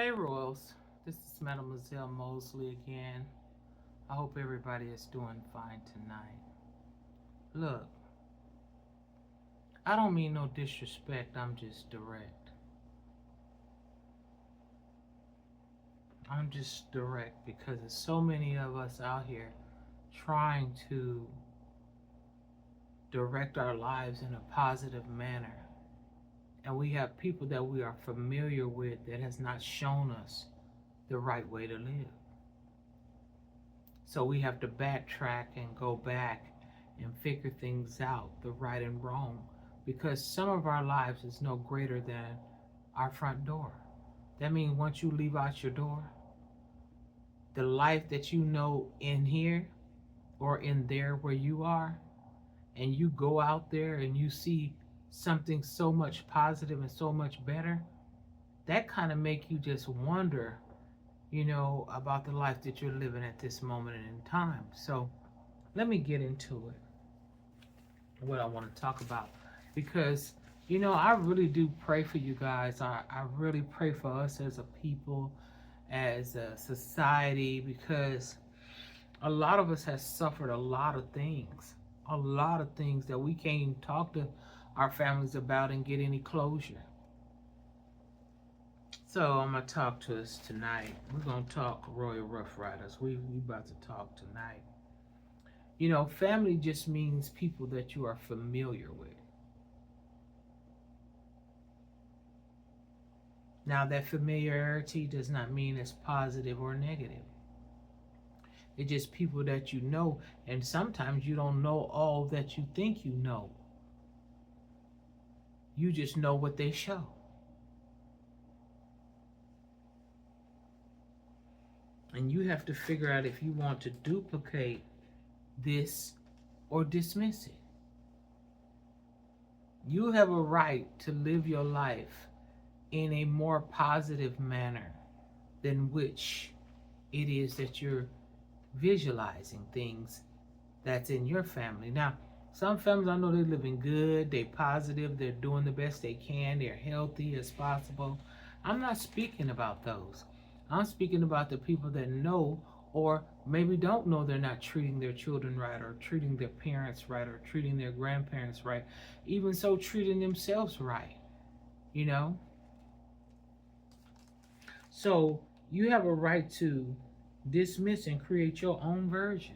Hey Royals, this is Mademoiselle Mosley again. I hope everybody is doing fine tonight. Look, I don't mean no disrespect, I'm just direct. I'm just direct because there's so many of us out here trying to direct our lives in a positive manner. And we have people that we are familiar with that has not shown us the right way to live. So we have to backtrack and go back and figure things out, the right and wrong, because some of our lives is no greater than our front door. That means once you leave out your door, the life that you know in here or in there where you are, and you go out there and you see something so much positive and so much better, that kind of make you just wonder, about the life that you're living at this moment in time. So let me get into it, what I want to talk about. Because, I really do pray for you guys. I really pray for us as a people, as a society, because a lot of us has suffered a lot of things that we can't even talk to our families about and get any closure. So I'm gonna talk to us tonight. We're gonna talk Royal Rough Riders. We about to talk tonight. Family just means people that you are familiar with. Now that familiarity does not mean it's positive or negative. It's just people that you know, and sometimes you don't know all that you think you know. You just know what they show. And you have to figure out if you want to duplicate this or dismiss it. You have a right to live your life in a more positive manner than which it is that you're visualizing things that's in your family. Now, some families, I know they're living good, they're positive, they're doing the best they can, they're healthy as possible. I'm not speaking about those. I'm speaking about the people that know or maybe don't know they're not treating their children right, or treating their parents right, or treating their grandparents right, even so treating themselves right, you know? So you have a right to dismiss and create your own version.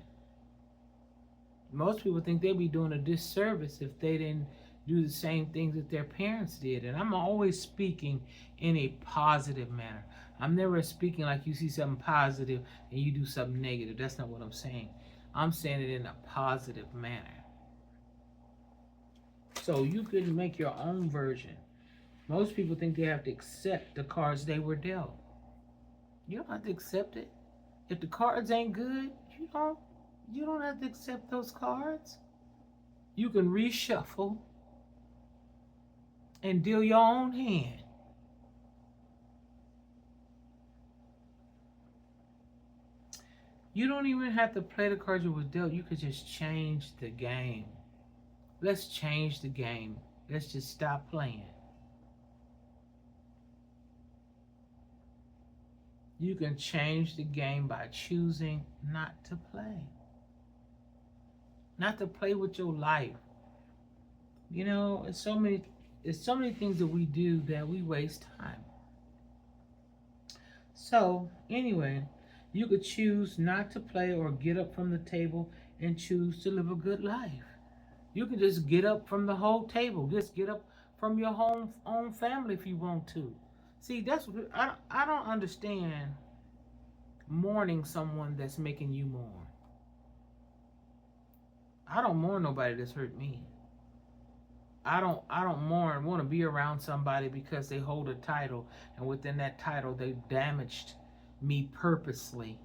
Most people think they'd be doing a disservice if they didn't do the same things that their parents did. And I'm always speaking in a positive manner. I'm never speaking like you see something positive and you do something negative. That's not what I'm saying. I'm saying it in a positive manner. So you can make your own version. Most people think they have to accept the cards they were dealt. You don't have to accept it. If the cards ain't good, you don't have to accept those cards. You can reshuffle and deal your own hand. You don't even have to play the cards you were dealt. You could just change the game. Let's change the game. Let's just stop playing. You can change the game by choosing not to play. Not to play with your life. It's so many things that we do that we waste time. So, anyway, you could choose not to play or get up from the table and choose to live a good life. You can just get up from the whole table. Just get up from your own family if you want to. See, that's what I don't understand mourning someone that's making you mourn. I don't mourn nobody that's hurt me. I don't mourn want to be around somebody because they hold a title and within that title they damaged me purposely.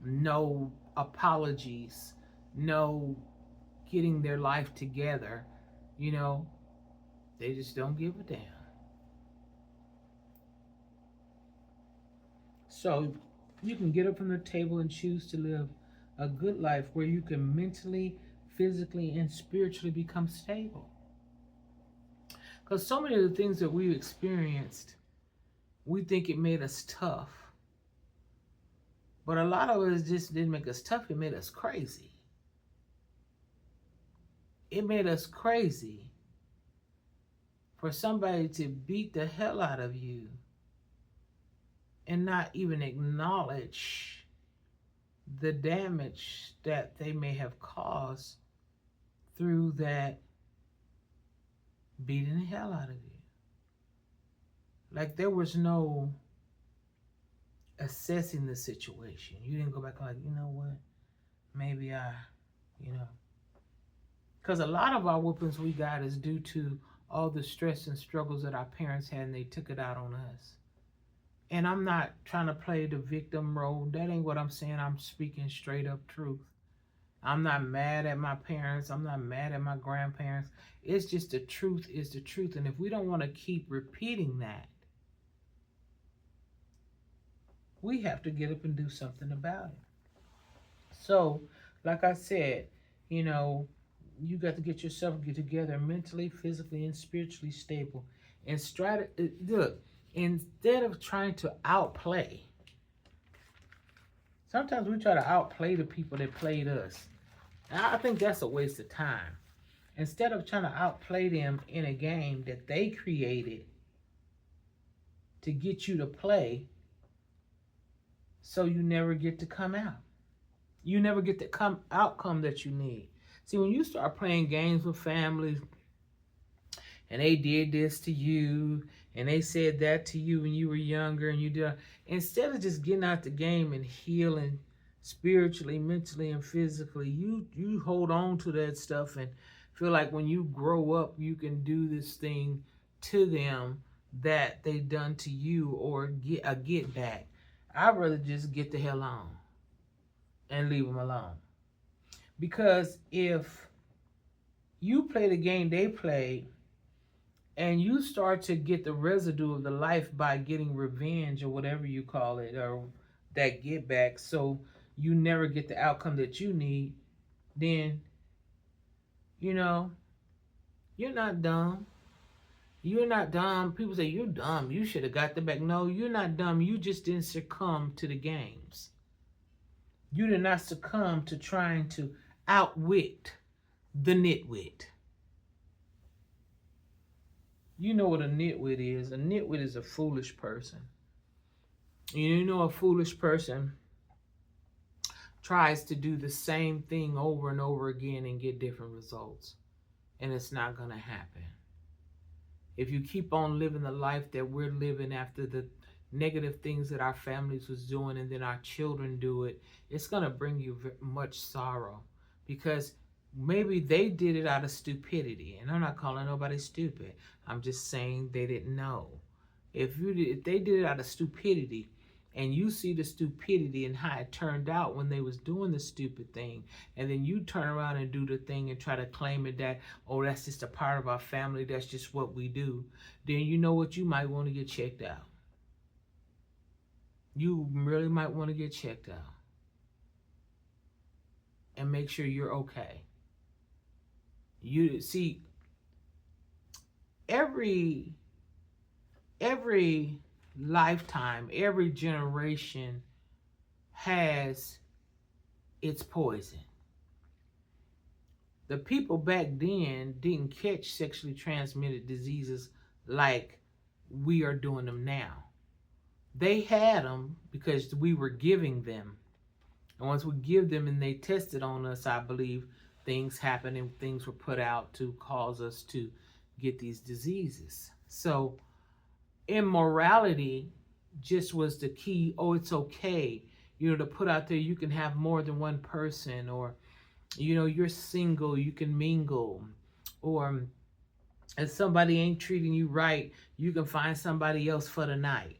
No apologies, no getting their life together, you know, they just don't give a damn. So you can get up from the table and choose to live a good life where you can mentally, physically, and spiritually become stable. Because so many of the things that we've experienced we think it made us tough. But a lot of it just didn't make us tough, it made us crazy. It made us crazy for somebody to beat the hell out of you and not even acknowledge the damage that they may have caused through that beating the hell out of you. Like there was no assessing the situation. You didn't go back and like, you know what, maybe because a lot of our whoopings we got is due to all the stress and struggles that our parents had and they took it out on us. And I'm not trying to play the victim role. That ain't what I'm saying. I'm speaking straight up truth. I'm not mad at my parents. I'm not mad at my grandparents. It's just the truth is the truth. And if we don't want to keep repeating that, we have to get up and do something about it. So, like I said, you got to get yourself together mentally, physically, and spiritually stable. And look, instead of trying to outplay, sometimes we try to outplay the people that played us. And I think that's a waste of time. Instead of trying to outplay them in a game that they created to get you to play, so you never get to come out. You never get the outcome that you need. See, when you start playing games with families and they did this to you and they said that to you when you were younger and you did, instead of just getting out the game and healing spiritually, mentally, and physically, you hold on to that stuff and feel like when you grow up, you can do this thing to them that they done to you or get back. I'd rather just get the hell on and leave them alone. Because if you play the game they played and you start to get the residue of the life by getting revenge or whatever you call it, or that get back, so you never get the outcome that you need, then, you're not dumb. You're not dumb. People say, you're dumb. You should have got the back. No, you're not dumb. You just didn't succumb to the games. You did not succumb to trying to outwit the nitwit. You know what a nitwit is. A nitwit is a foolish person. You know, a foolish person tries to do the same thing over and over again and get different results. And it's not going to happen. If you keep on living the life that we're living after the negative things that our families was doing and then our children do it, it's going to bring you much sorrow, because maybe they did it out of stupidity. And I'm not calling nobody stupid. I'm just saying they didn't know. If they did it out of stupidity, and you see the stupidity and how it turned out when they was doing the stupid thing, and then you turn around and do the thing and try to claim it that, oh, that's just a part of our family, that's just what we do, then you know what, you might want to get checked out. You really might want to get checked out and make sure you're okay. You see, every lifetime, every generation has its poison. The people back then didn't catch sexually transmitted diseases like we are doing them now. They had them because we were giving them. And once we give them and they tested on us, I believe things happened and things were put out to cause us to get these diseases. So immorality just was the key. Oh, it's okay, to put out there you can have more than one person, or, you're single, you can mingle, or if somebody ain't treating you right, you can find somebody else for the night.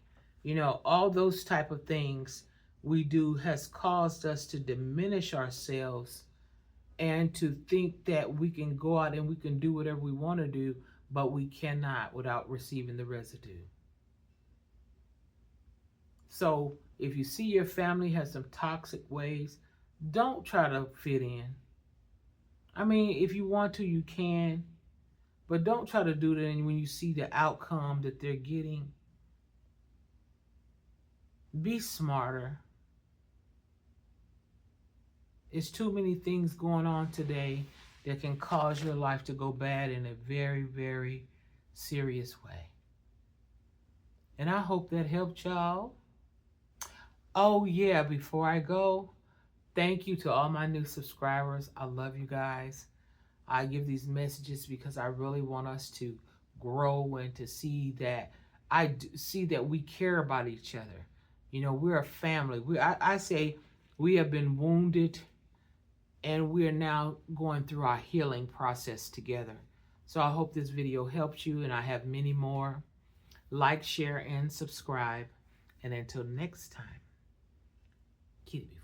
All those type of things we do has caused us to diminish ourselves and to think that we can go out and we can do whatever we want to do, but we cannot without receiving the residue. So if you see your family has some toxic ways, don't try to fit in. I mean, if you want to, you can, but don't try to do that when you see the outcome that they're getting. Be smarter. It's too many things going on today that can cause your life to go bad in a very, very serious way. And I hope that helped y'all. Oh, yeah, before I go, thank you to all my new subscribers. I love you guys. I give these messages because I really want us to grow and to see that see that we care about each other. You know, we're a family. I say we have been wounded and we are now going through our healing process together. So I hope this video helped you, and I have many more. Like, share, and subscribe. And until next time, keep it